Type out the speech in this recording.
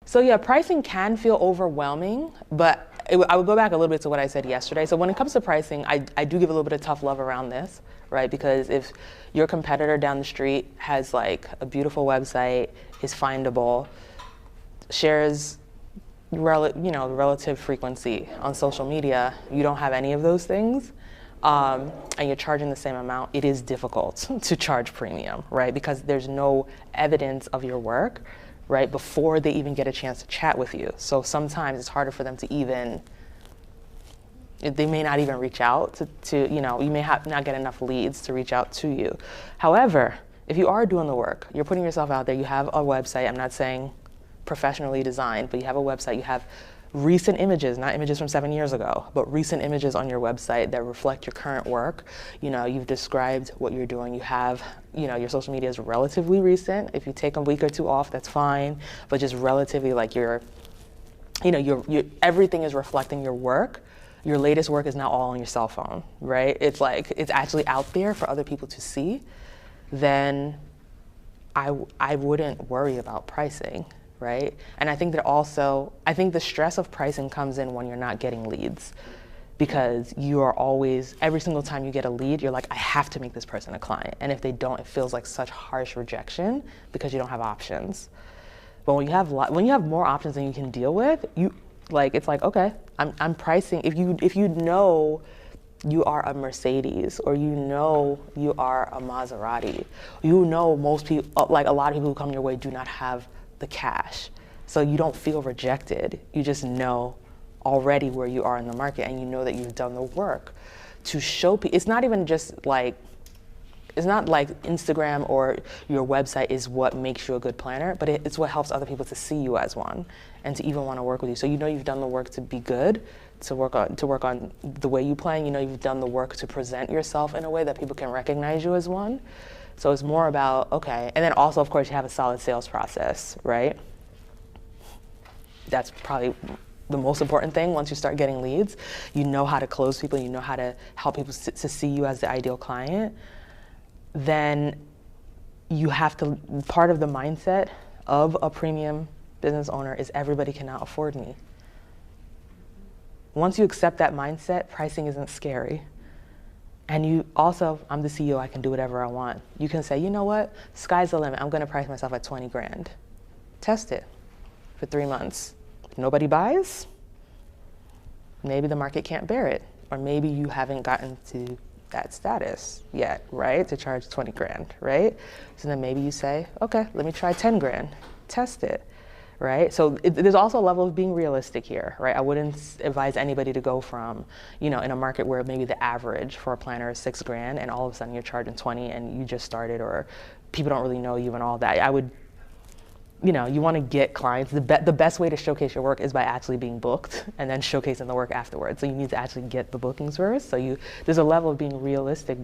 So yeah, pricing can feel overwhelming, but I would go back a little bit to what I said yesterday. So when it comes to pricing, I do give a little bit of tough love around this, right? Because if your competitor down the street has like a beautiful website, is findable, shares relative frequency on social media, you don't have any of those things, and you're charging the same amount, it is difficult to charge premium, right? Because there's no evidence of your work, right, before they even get a chance to chat with you. So sometimes it's harder for them to even, they may not even reach out to you may not get enough leads to reach out to you. However, if you are doing the work, you're putting yourself out there, you have a website, I'm not saying professionally designed, but you have a website, you have recent images, not images from 7 years ago, but recent images on your website that reflect your current work. You've described what you're doing. You have, your social media is relatively recent. If you take a week or two off, that's fine, but just relatively like everything is reflecting your work. Your latest work is not all on your cell phone, right? It's like, it's actually out there for other people to see. Then I wouldn't worry about pricing. Right? And I think the stress of pricing comes in when you're not getting leads, because you are always, every single time you get a lead, you're like, I have to make this person a client. And if they don't, it feels like such harsh rejection because you don't have options. But when you have more options than you can deal with, it's like, okay, I'm pricing. If you know you are a Mercedes, or you are a Maserati, most people, like a lot of people who come your way, do not have the cash. So you don't feel rejected. You just know already where you are in the market, and you know that you've done the work to show people. It's not even just like, it's not like Instagram or your website is what makes you a good planner, but it's what helps other people to see you as one and to even want to work with you. So you've done the work to be good, to work on the way you plan. You've done the work to present yourself in a way that people can recognize you as one. So it's more about, okay, and then also, of course, you have a solid sales process, right? That's probably the most important thing. Once you start getting leads, you know how to close people, you know how to help people to see you as the ideal client. Then you have to, part of the mindset of a premium business owner is everybody cannot afford me. Once you accept that mindset, pricing isn't scary. And you also, I'm the CEO, I can do whatever I want. You can say, you know what, sky's the limit, I'm gonna price myself at 20 grand. Test it for 3 months. If nobody buys, maybe the market can't bear it. Or maybe you haven't gotten to that status yet, right? To charge 20 grand, right? So then maybe you say, okay, let me try 10 grand, test it. Right? So there's also a level of being realistic here, right? I wouldn't advise anybody to go from, in a market where maybe the average for a planner is 6 grand and all of a sudden you're charging 20 and you just started, or people don't really know you and all that. I would, you want to get clients. The best way to showcase your work is by actually being booked and then showcasing the work afterwards. So you need to actually get the bookings first. So there's a level of being realistic.